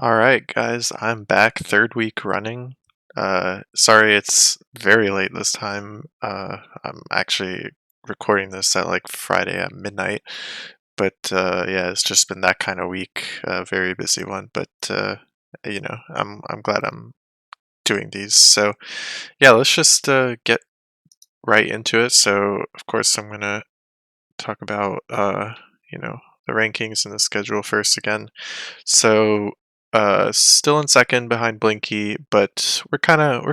All right, guys, I'm back, third week running. Sorry it's very late this time. I'm actually recording this at like Friday at midnight, but yeah, it's just been that kind of week, very busy one. But I'm glad I'm doing these. So yeah, let's just get right into it. So of course I'm gonna talk about you know the rankings and the schedule first again. So still in second behind Blinky, but we're kind of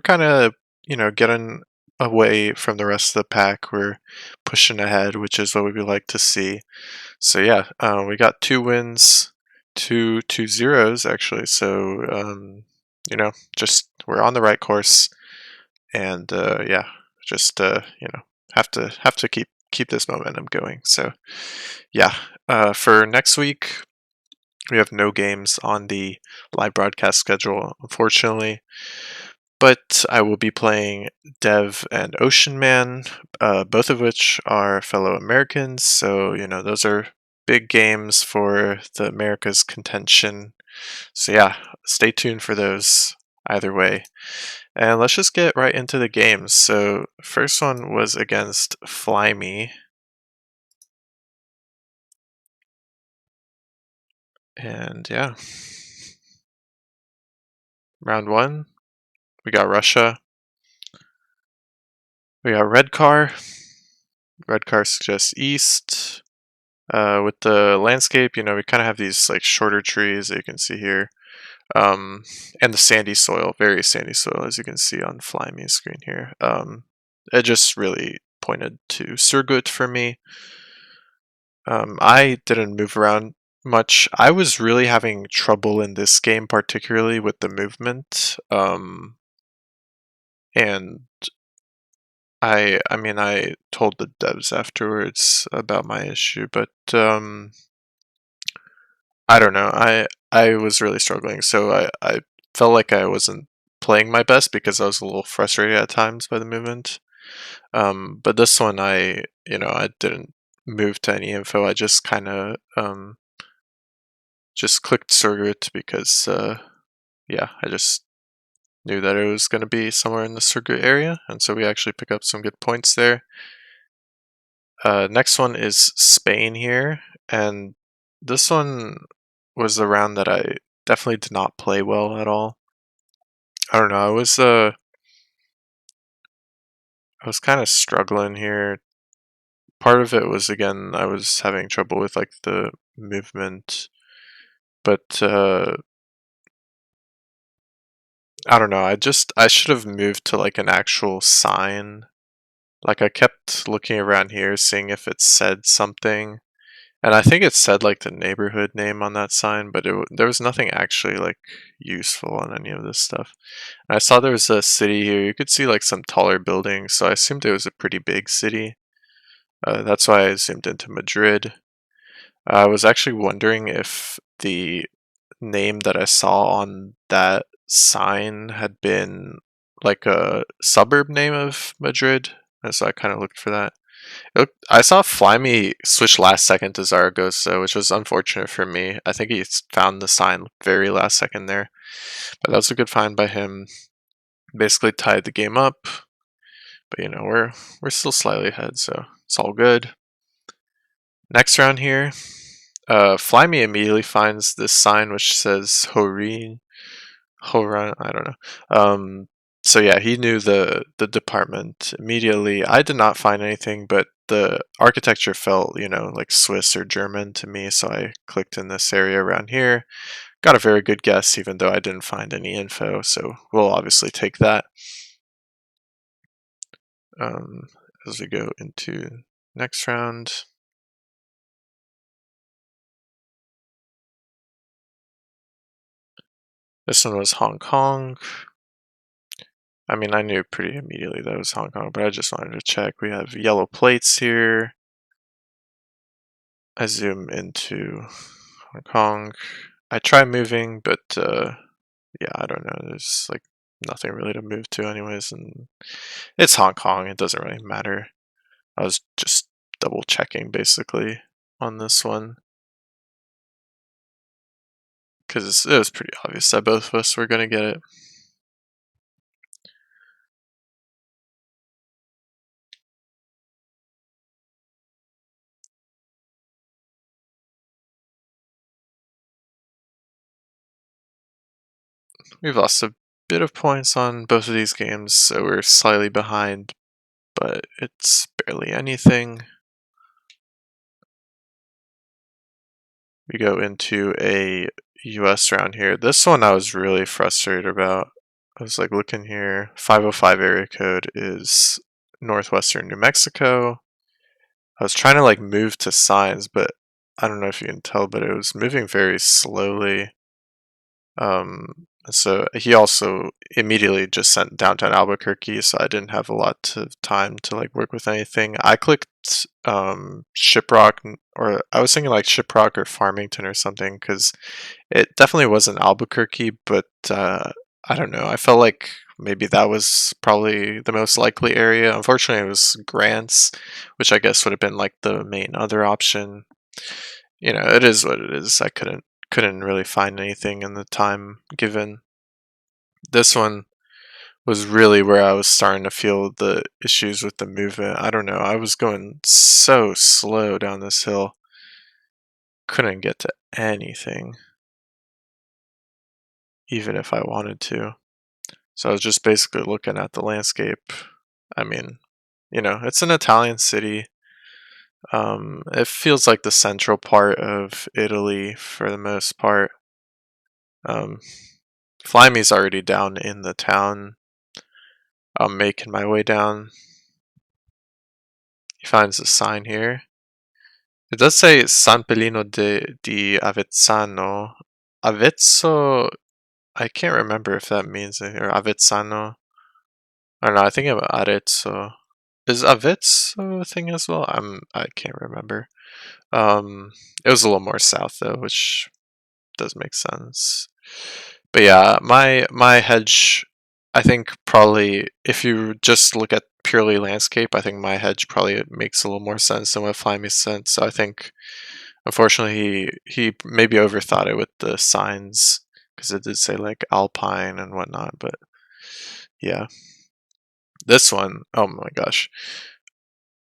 getting away from the rest of the pack. We're pushing ahead, which is what we would like to see. So yeah, we got 2 wins, two zeros actually. So just we're on the right course, and yeah, just have to keep this momentum going. So yeah, for next week we have no games on the live broadcast schedule, unfortunately, but I will be playing Dev and Ocean Man, both of which are fellow Americans. So, those are big games for the America's contention. So, yeah, stay tuned for those either way. And let's just get right into the games. So, first one was against Flyme. And yeah, round one, we got Russia. We got Red Car. Red car suggests east. With the landscape, we kind of have these like shorter trees that you can see here, um, and the sandy soil, very sandy soil, as you can see on Flyme's screen here. It just really pointed to Surgut for me. I didn't move around much. I was really having trouble in this game, particularly with the movement. And I mean, I told the devs afterwards about my issue, but I don't know. I was really struggling, so I felt like I wasn't playing my best because I was a little frustrated at times by the movement. But this one, I didn't move to any info. I just kind of just clicked Surgut because yeah, I just knew that it was going to be somewhere in the Surgut area, and so we actually pick up some good points there. Next one is Spain here, and this one was the round that I definitely did not play well at all. I don't know. I was kind of struggling here. Part of it was again I was having trouble with like the movement, but I don't know. I should have moved to like an actual sign. Like I kept looking around here, seeing if it said something. And I think it said like the neighborhood name on that sign, but there was nothing actually like useful on any of this stuff. And I saw there was a city here. You could see like some taller buildings, so I assumed it was a pretty big city. That's why I zoomed into Madrid. I was actually wondering if the name that I saw on that sign had been like a suburb name of Madrid, and so I kind of looked for that. I saw Flyme switch last second to Zaragoza, which was unfortunate for me. I think he found the sign very last second there, but that was a good find by him. Basically tied the game up, but we're still slightly ahead, so it's all good. Next round here, Flyme immediately finds this sign which says Horin. Horan, I don't know. So yeah, he knew the department immediately. I did not find anything, but the architecture felt, like Swiss or German to me, so I clicked in this area around here. Got a very good guess, even though I didn't find any info, so we'll obviously take that. Um, as we go into next round. This one was Hong Kong. I mean, I knew pretty immediately that it was Hong Kong, but I just wanted to check. We have yellow plates here. I zoom into Hong Kong. I try moving, but yeah, I don't know. There's like nothing really to move to, anyways, and it's Hong Kong. It doesn't really matter. I was just double checking basically on this one. because it was pretty obvious that both of us were going to get it. We've lost a bit of points on both of these games, so we're slightly behind, but it's barely anything. We go into a US round here. This one I was really frustrated about. I was like looking here, 505 area code is northwestern New Mexico. I was trying to like move to signs, but I don't know if you can tell, but it was moving very slowly. So he also immediately just sent downtown Albuquerque, so I didn't have a lot of time to like work with anything. I clicked Shiprock, or I was thinking like Shiprock or Farmington or something, because it definitely wasn't Albuquerque, but I don't know. I felt like maybe that was probably the most likely area. Unfortunately, it was Grants, which I guess would have been like the main other option. You know, it is what it is. I couldn't really find anything in the time given. This one was really where I was starting to feel the issues with the movement. I don't know. I was going so slow down this hill. Couldn't get to anything, even if I wanted to. So I was just basically looking at the landscape. I mean, you know, it's an Italian city. It feels like the central part of Italy for the most part. Flyme's already down in the town. I'm making my way down. He finds a sign here. It does say San Pelino di Avezzano. Avezzo, I can't remember if that means anything, or Avezzano. I don't know, I think of Arezzo. Is Avezzo a thing as well? I can't remember. It was a little more south though, which does make sense. But yeah, my hedge, I think probably if you just look at purely landscape, I think my hedge probably makes a little more sense than what Fly makes sense. So I think unfortunately he maybe overthought it with the signs because it did say like alpine and whatnot. But yeah, this one, oh my gosh,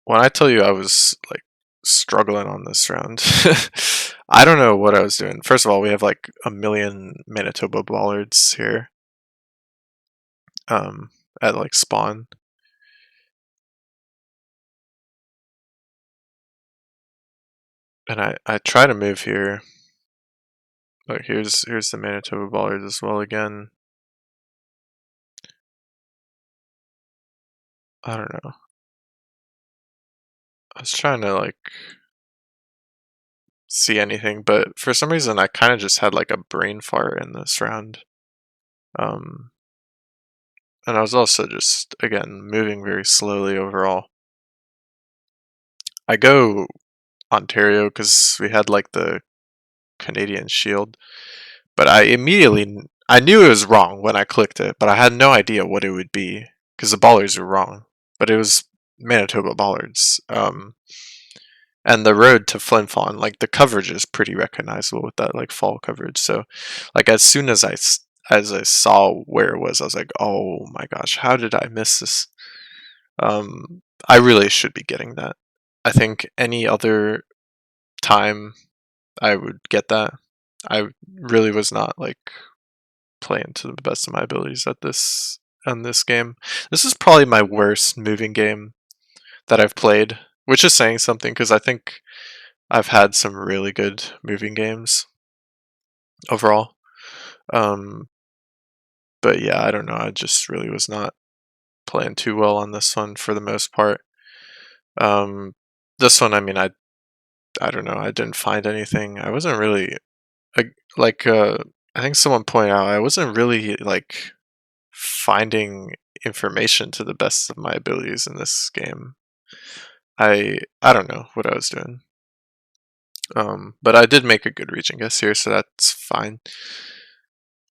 when I tell you I was like struggling on this round, I don't know what I was doing. First of all, we have like a million Manitoba bollards here at like spawn. And I try to move here. But here's the Manitoba bollards as well again. I don't know. I was trying to like see anything, but for some reason I kind of just had like a brain fart in this round. Um, and I was also just again moving very slowly overall. I go Ontario because we had like the Canadian Shield, but I knew it was wrong when I clicked it, but I had no idea what it would be because the ballers were wrong. But it was Manitoba bollards. And the road to Flin Flon, like the coverage is pretty recognizable with that like fall coverage. So, like as soon as I saw where it was, I was like, oh my gosh, how did I miss this? I really should be getting that. I think any other time I would get that. I really was not like playing to the best of my abilities at this on this game. This is probably my worst moving game that I've played, which is saying something because I think I've had some really good moving games overall. Um, but yeah, I don't know. I just really was not playing too well on this one for the most part. Um, this one, I mean, I don't know. I didn't find anything. I wasn't really like I think someone pointed out I wasn't really like finding information to the best of my abilities in this game. I don't know what I was doing. But I did make a good region guess here, so that's fine.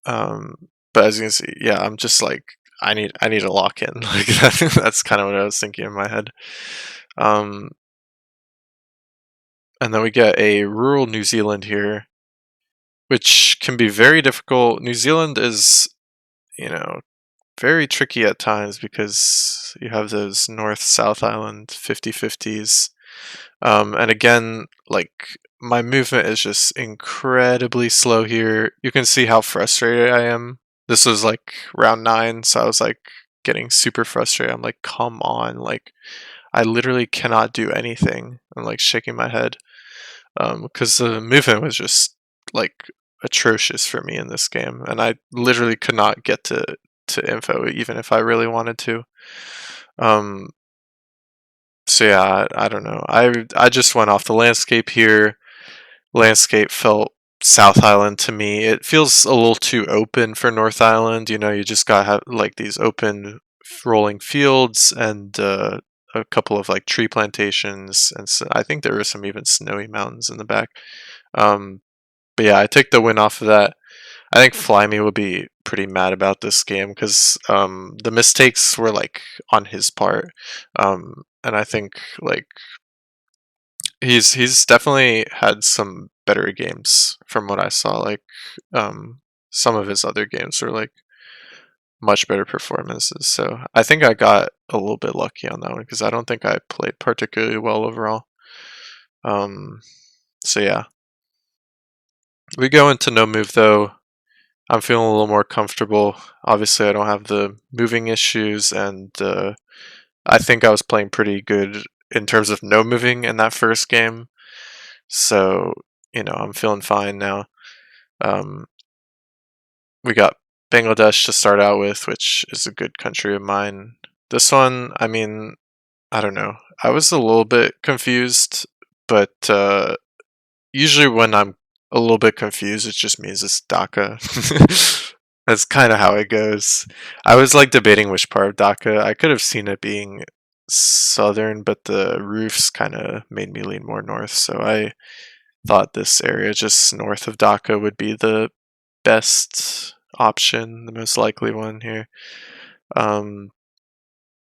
But as you can see, yeah, I'm just like I need to lock in. Like that's kind of what I was thinking in my head. Um, and then we get a rural New Zealand here. which can be very difficult. New Zealand is, you know, very tricky at times because you have those North-South Island 50-50s. And again, like my movement is just incredibly slow here. You can see how frustrated I am. This was like round 9, so I was like getting super frustrated. I'm like, come on, like I literally cannot do anything. I'm like shaking my head because the movement was just like atrocious for me in this game, and I literally could not get to info even if I really wanted to. Um, so yeah, I don't know. I just went off the landscape here. Landscape felt South Island to me. It feels a little too open for North Island. You know, you just got have like these open rolling fields and a couple of like tree plantations, and so I think there were some even snowy mountains in the back. Um, but yeah, I take the win off of that. I think Flyme would be pretty mad about this game because the mistakes were like on his part, and I think like he's definitely had some better games from what I saw. Like some of his other games were like much better performances. So I think I got a little bit lucky on that one because I don't think I played particularly well overall. Um, so yeah, we go into no move though. I'm feeling a little more comfortable. Obviously, I don't have the moving issues, and I think I was playing pretty good in terms of no moving in that first game. So, you know, I'm feeling fine now. Um, we got Bangladesh to start out with, which is a good country of mine. This one, I mean, I don't know. I was a little bit confused, but usually when I'm a little bit confused, it just means it's Dhaka. That's kind of how it goes. I was like debating which part of Dhaka. I could have seen it being southern, but the roofs kind of made me lean more north. So I thought this area just north of Dhaka would be the best option, the most likely one here. Um,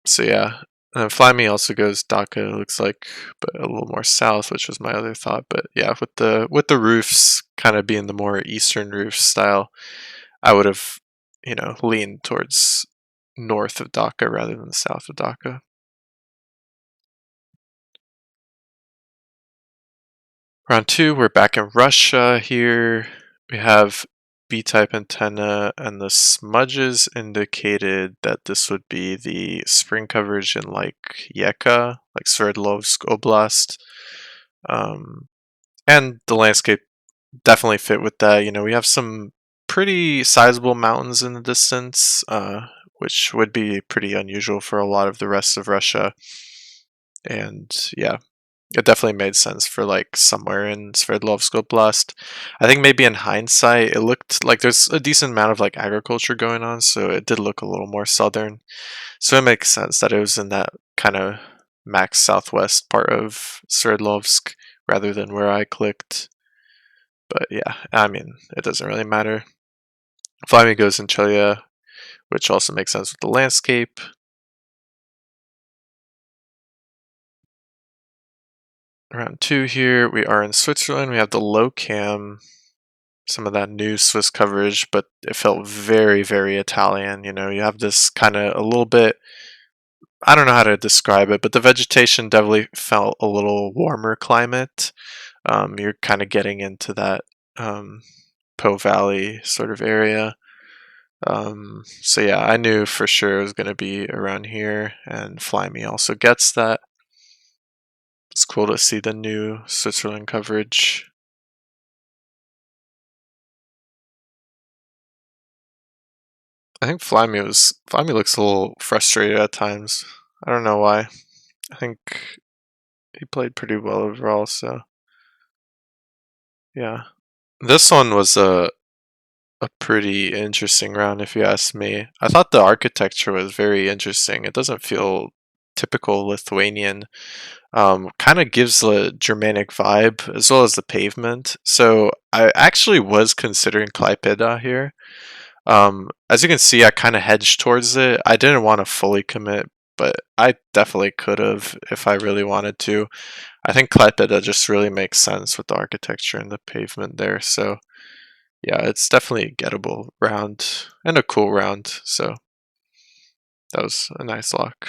so yeah, Flyme also goes Dhaka, looks like, but a little more south, which was my other thought. But yeah, with the roofs kind of being the more eastern roof style, I would have, you know, leaned towards north of Dhaka rather than south of Dhaka. Round 2, we're back in Russia here. We have B-type antenna, and the smudges indicated that this would be the spring coverage in like Yeka, like Sverdlovsk Oblast. And the landscape definitely fit with that. You know, we have some pretty sizable mountains in the distance, which would be pretty unusual for a lot of the rest of Russia. And yeah, it definitely made sense for like somewhere in Sverdlovsk Oblast. I think maybe in hindsight, it looked like there's a decent amount of like agriculture going on, so it did look a little more southern. So it makes sense that it was in that kind of max southwest part of Sverdlovsk rather than where I clicked. But yeah, I mean, it doesn't really matter. Flyme goes in Chelia, which also makes sense with the landscape. Round 2 here, we are in Switzerland. We have the low cam, some of that new Swiss coverage, but it felt very, very Italian. You know, you have this kind of a little bit, I don't know how to describe it, but the vegetation definitely felt a little warmer climate. You're kind of getting into that Po Valley sort of area. So yeah, I knew for sure it was going to be around here, and Flyme also gets that. It's cool to see the new Switzerland coverage. I think Flyme looks a little frustrated at times. I don't know why. I think he played pretty well overall, so yeah. This one was a pretty interesting round if you ask me. I thought the architecture was very interesting. It doesn't feel typical Lithuanian. Kind of gives the Germanic vibe as well as the pavement. So I actually was considering Klaipeda here. As you can see, I kind of hedged towards it. I didn't want to fully commit, but I definitely could have if I really wanted to. I think Klaipeda just really makes sense with the architecture and the pavement there. So yeah, it's definitely a gettable round and a cool round. So that was a nice lock.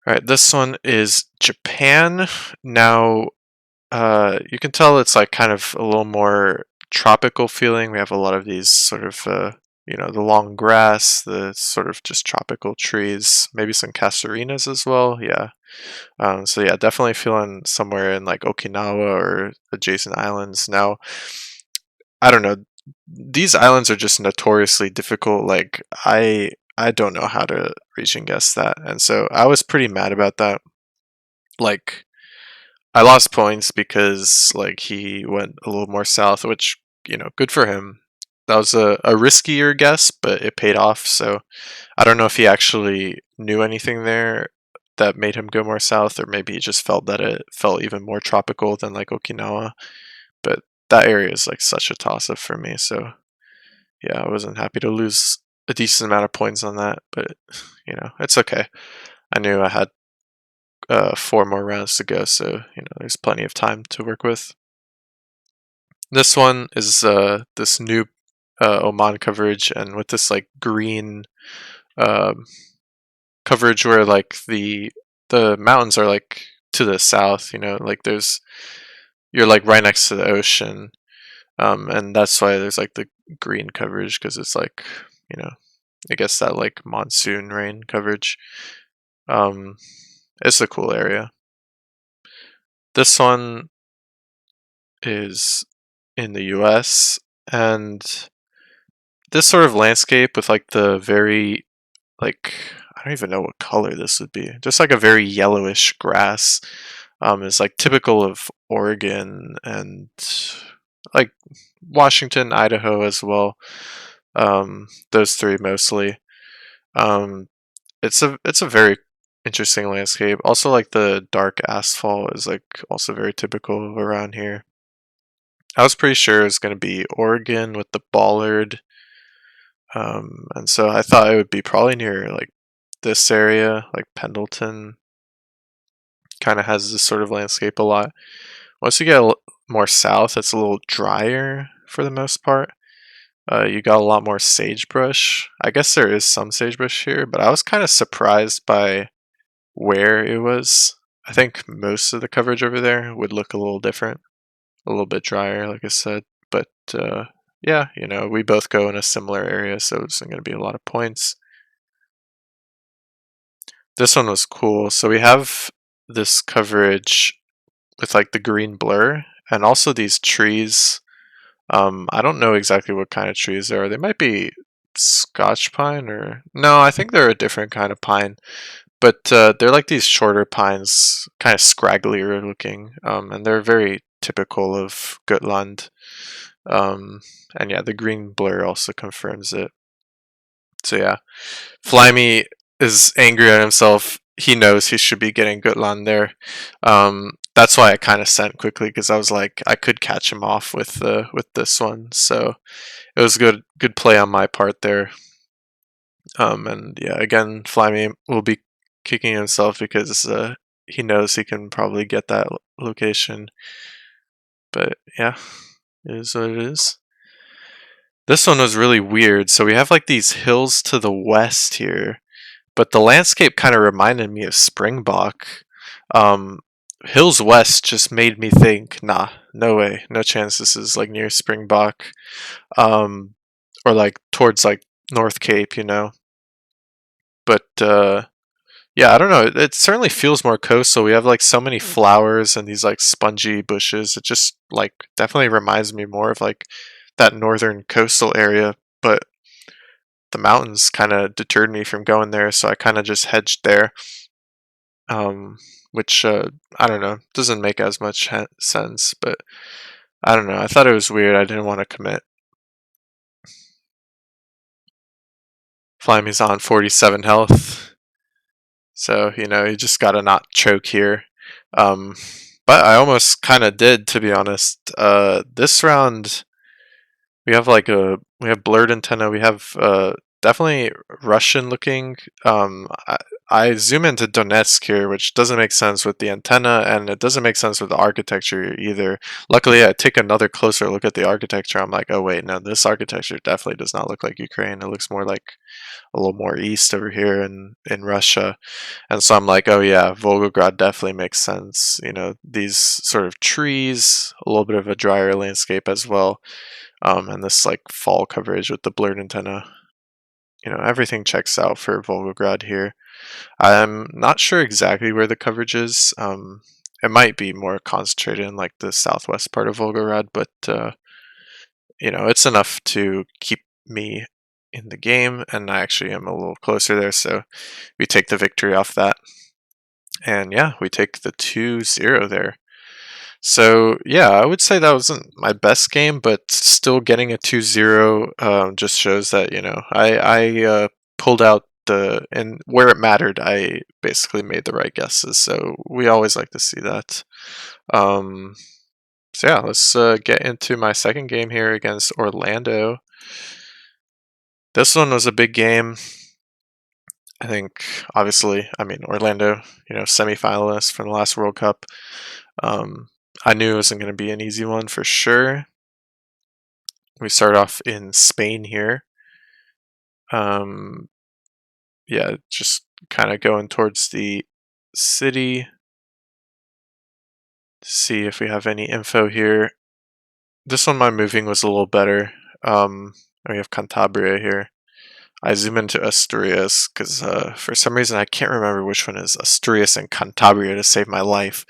All right, this one is Japan. Now, you can tell it's like kind of a little more tropical feeling. We have a lot of these sort of, the long grass, the sort of just tropical trees, maybe some casuarinas as well. Yeah. So yeah, definitely feeling somewhere in like Okinawa or adjacent islands. Now, I don't know. These islands are just notoriously difficult. Like I don't know how to reach and guess that, and so I was pretty mad about that. Like I lost points because like he went a little more south, which good for him. That was a riskier guess, but it paid off. So I don't know if he actually knew anything there that made him go more south, or maybe he just felt that it felt even more tropical than like Okinawa. But that area is like such a toss up for me. So yeah, I wasn't happy to lose a decent amount of points on that, but it's okay. I knew I had 4 more rounds to go, so there's plenty of time to work with. This one is this new Oman coverage, and with this like green um coverage where like the mountains are like to the south. Like you're like right next to the ocean, and that's why there's like the green coverage because it's like you know I guess that like monsoon rain coverage. Um, it's a cool area. This one is in the US, and this sort of landscape with like the very like I don't even know what color this would be. Just like a very yellowish grass is like typical of Oregon and like Washington, Idaho as well. Those three mostly. Um, it's a very interesting landscape. Also, like the dark asphalt is like also very typical around here. I was pretty sure it was going to be Oregon with the bollard, and so I thought it would be probably near like this area, like Pendleton. Kind of has this sort of landscape a lot. Once you get more south, it's a little drier for the most part. You got a lot more sagebrush. I guess there is some sagebrush here, but I was kind of surprised by where it was. I think most of the coverage over there would look a little different, a little bit drier, like I said. But yeah, we both go in a similar area, so it's going to be a lot of points. This one was cool. So we have this coverage with like the green blur and also these trees. I don't know exactly what kind of trees they are. They might be Scotch pine or no, I think they're a different kind of pine. But they're like these shorter pines, kind of scragglier looking, and they're very typical of Gotland. And yeah, the green blur also confirms it. So yeah, Flyme is angry at himself. He knows he should be getting Gotland there. That's why I kind of sent quickly because I was like I could catch him off with this one. So it was good play on my part there. And yeah, again, Flyme will be kicking himself because he knows he can probably get that location. But yeah, it is what it is. This one was really weird. So we have like these hills to the west here, but the landscape kind of reminded me of Springbok. Um, Hills West just made me think, nah, no way, no chance this is like near Springbok, or like towards like North Cape. But yeah, I don't know. It certainly feels more coastal. We have like so many flowers and these like spongy bushes. It just like definitely reminds me more of like that northern coastal area. But the mountains kind of deterred me from going there, so I kind of just hedged there. Which I don't know, doesn't make as much sense. But I don't know. I thought it was weird. I didn't want to commit. Flamey's on 47 health. So, you just gotta not choke here. Um, but I almost kind of did, to be honest. This round, we have blurred antenna. We have definitely Russian looking. I zoom into Donetsk here, which doesn't make sense with the antenna, and it doesn't make sense with the architecture either. Luckily, I take another closer look at the architecture. I'm like, oh wait, no, this architecture definitely does not look like Ukraine. It looks more like a little more east over here in Russia. And so I'm like, oh yeah, Volgograd definitely makes sense. You know, these sort of trees, a little bit of a drier landscape as well, and this like fall coverage with the blurred antenna. You know, everything checks out for Volgograd here. I'm not sure exactly where the coverage is. It might be more concentrated in like the southwest part of Volgograd, but you know, it's enough to keep me in the game, and I actually am a little closer there, so we take the victory off that. And yeah, we take the 2-0 there. So yeah, I would say that wasn't my best game, but still getting a 2-0 just shows that, you know, I pulled out and where it mattered, I basically made the right guesses. So we always like to see that. Um, so yeah, let's get into my second game here against Orlando. This one was a big game. I think, obviously, I mean, Orlando, you know, semifinalists from the last World Cup. Um, I knew it wasn't going to be an easy one for sure. We start off in Spain here. Yeah, just kind of going towards the city. See if we have any info here. This one, my moving was a little better. We have Cantabria here. I zoom into Asturias because for some reason I can't remember which one is Asturias and Cantabria to save my life.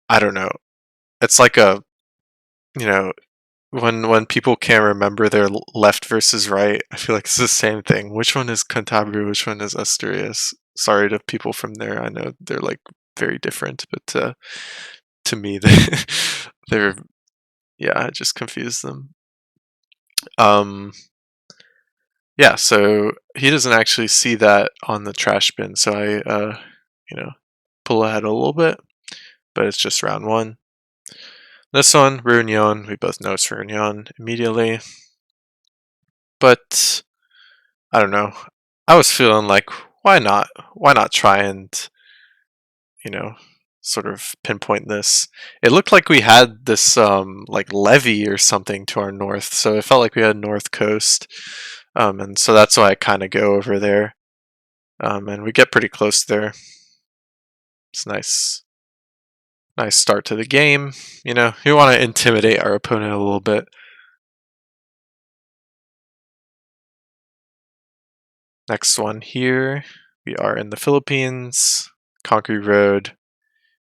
I don't know. It's like a, you know, when people can't remember their left versus right, I feel like it's the same thing. Which one is Cantabria? Which one is Asturias? Sorry to people from there. I know they're like very different, but to me, they're yeah, I just confused them. Yeah, so he doesn't actually see that on the trash bin, so I you know, pull ahead a little bit, but it's just round one. This one, Réunion, we both know it's Réunion immediately. But I don't know. I was feeling like why not? Why not try and, you know, sort of pinpoint this. It looked like we had this like levee or something to our north, so it felt like we had north coast. And so that's why I kind of go over there. And we get pretty close there. It's nice. Nice start to the game. You know, you want to intimidate our opponent a little bit. Next one here. We are in the Philippines. Concrete Road.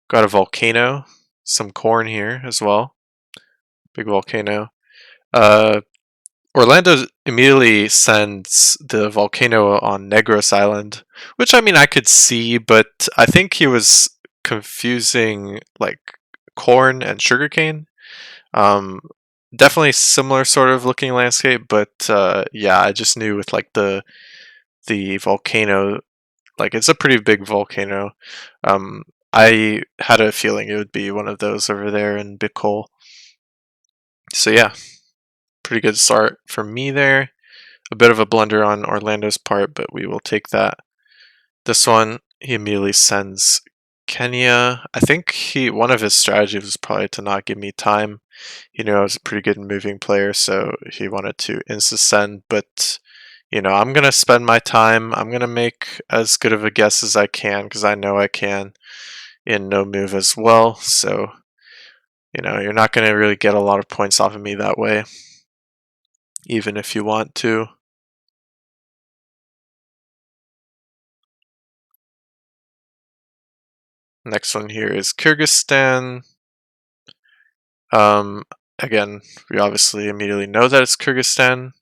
Got a volcano. Some corn here as well. Big volcano. Uh, Orlando immediately sends the volcano on Negros Island, which I mean I could see, but I think he was confusing like corn and sugarcane. Um, Definitely similar sort of looking landscape, but yeah, I just knew with like the volcano, like it's a pretty big volcano. I had a feeling it would be one of those over there in Bicol. So yeah, pretty good start for me there. A bit of a blunder on Orlando's part, but we will take that. This one, he immediately sends Kenya. I think one of his strategies was probably to not give me time. He knew I was a pretty good moving player, so he wanted to insta send, but you know, I'm gonna spend my time. I'm gonna make as good of a guess as I can because I know I can in no move as well. So, you know, you're not gonna really get a lot of points off of me that way, even if you want to. Next one here is Kyrgyzstan. Um, Again, we obviously immediately know that it's Kyrgyzstan,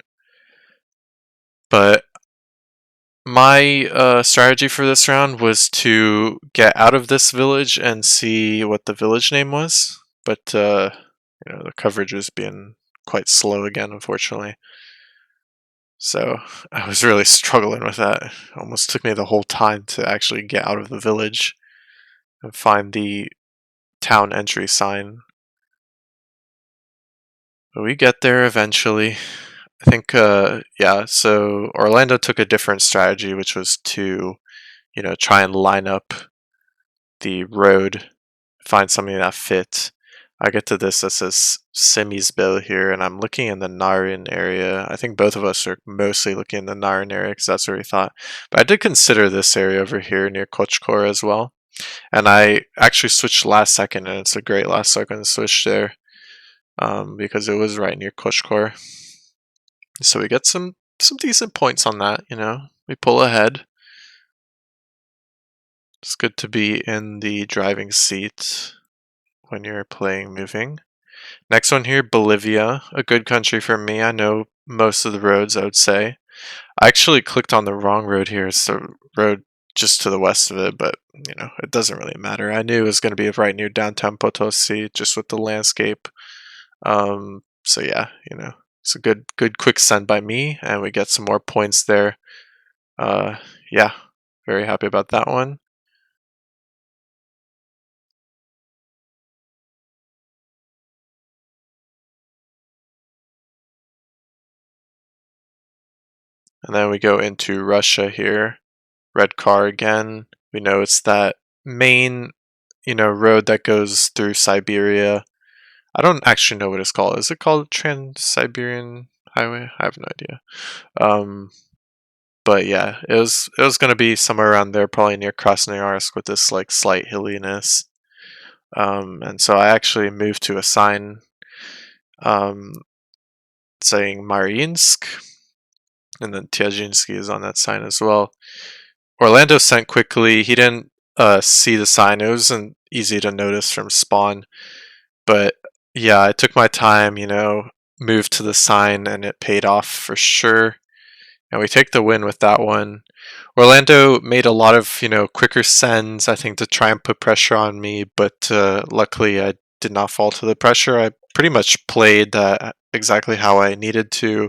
but my strategy for this round was to get out of this village and see what the village name was, but you know, the coverage was being quite slow again, unfortunately. So I was really struggling with that. It almost took me the whole time to actually get out of the village and find the town entry sign. But we get there eventually. I think, yeah, so Orlando took a different strategy, which was to try and line up the road, find something that fit. I get to this that says Semisbil here, and I'm looking in the Narin area. I think both of us are mostly looking in the Narin area because that's where we thought. But I did consider this area over here near Kochkor as well. And I actually switched last second, and it's a great last second switch there because it was right near Kochkor. So we get some decent points on that, We pull ahead. It's good to be in the driving seat when you're playing moving. Next one here, Bolivia, a good country for me. I know most of the roads, I would say. I actually clicked on the wrong road here. It's the road just to the west of it, but it doesn't really matter. I knew it was going to be right near downtown Potosi, just with the landscape. So yeah, it's a good quick send by me, and we get some more points there. Yeah, very happy about that one. And then we go into Russia here. Red car again. We know it's that main, road that goes through Siberia. I don't actually know what it's called. Is it called Trans-Siberian Highway? I have no idea. But yeah, it was gonna be somewhere around there, probably near Krasnoyarsk with this like slight hilliness. And so I actually moved to a sign saying Mariinsk, and then Tiazhinsky is on that sign as well. Orlando sent quickly. He didn't see the sign. It wasn't easy to notice from spawn. But yeah, I took my time, moved to the sign, and it paid off for sure. And we take the win with that one. Orlando made a lot of, quicker sends, I think, to try and put pressure on me. But luckily, I did not fall to the pressure. I pretty much played that exactly how I needed to.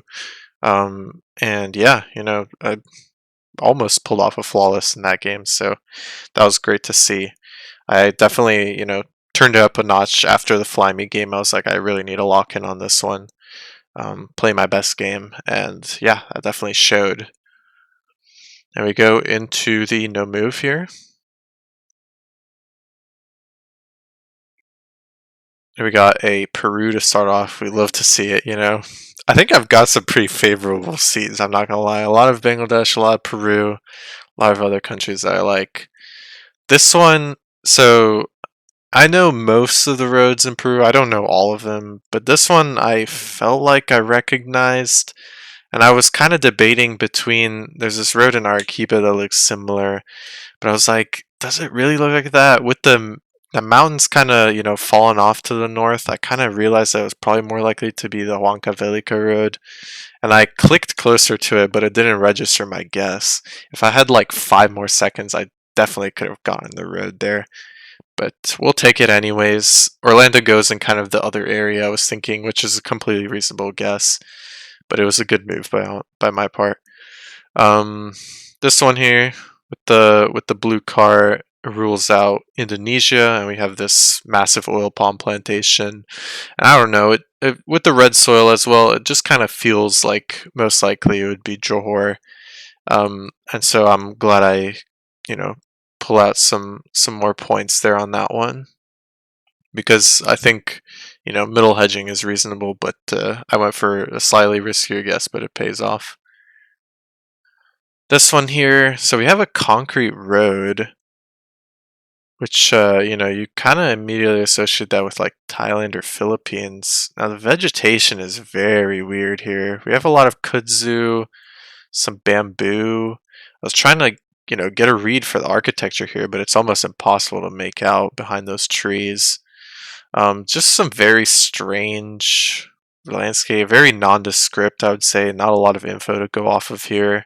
And yeah, I almost pulled off a flawless in that game, so that was great to see. I definitely, turned it up a notch after the Flyme game. I was like, I really need to lock in on this one, play my best game, and yeah, that definitely showed. And we go into the no move here. And we got a Peru to start off. We love to see it, I think I've got some pretty favorable seeds, I'm not gonna lie. A lot of Bangladesh, a lot of Peru, a lot of other countries that I like. This one, so I know most of the roads in Peru. I don't know all of them, but this one I felt like I recognized, and I was kind of debating between. There's this road in Arequipa that looks similar, but I was like, does it really look like that? With the mountains kind of falling off to the north, I kind of realized that it was probably more likely to be the Huancavelica road, and I clicked closer to it, but it didn't register my guess. If I had like 5 more seconds, I definitely could have gotten the road there. But we'll take it anyways. Orlando goes in kind of the other area I was thinking, which is a completely reasonable guess. But it was a good move by my part. This one here with the blue car rules out Indonesia, and we have this massive oil palm plantation. And I don't know, with the red soil as well, it just kind of feels like most likely it would be Johor. And so I'm glad I, pull out some more points there on that one, because I think middle hedging is reasonable, but I went for a slightly riskier guess, but it pays off. This one here, so we have a concrete road, which you kind of immediately associate that with like Thailand or Philippines. Now the vegetation is very weird here. We have a lot of kudzu, some bamboo. I was trying to get a read for the architecture here, but it's almost impossible to make out behind those trees. Just some very strange landscape, very nondescript, I would say. Not a lot of info to go off of here.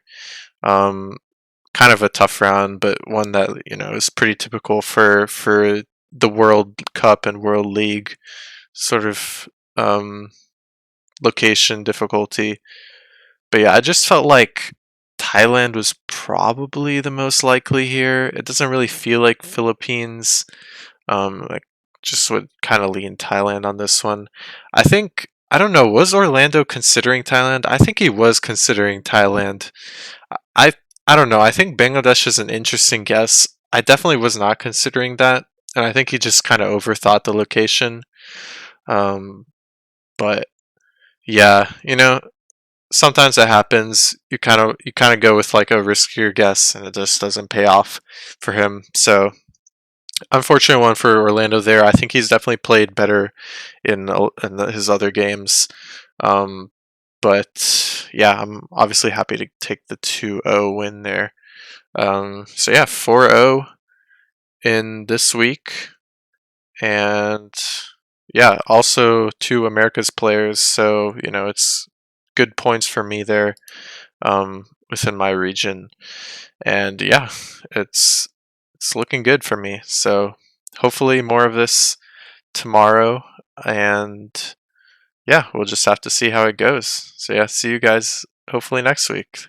Kind of a tough round, but one that is pretty typical for the World Cup and World League sort of location difficulty. But yeah, I just felt like Thailand was probably the most likely here. It doesn't really feel like Philippines. Like just would kind of lean Thailand on this one. I don't know, was Orlando considering Thailand? I think he was considering Thailand. I I don't know. I think Bangladesh is an interesting guess. I definitely was not considering that, and I think he just kind of overthought the location. Um, but yeah, sometimes it happens. You kind of go with like a riskier guess, and it just doesn't pay off for him. So unfortunate one for Orlando there. I think he's definitely played better in his other games. Um, but yeah, I'm obviously happy to take the 2-0 win there. So yeah, 4-0 in this week, and yeah, also two America's players. So it's good points for me there within my region, and yeah, it's it's looking good for me. So hopefully more of this tomorrow, and yeah, we'll just have to see how it goes. So yeah, see you guys hopefully next week.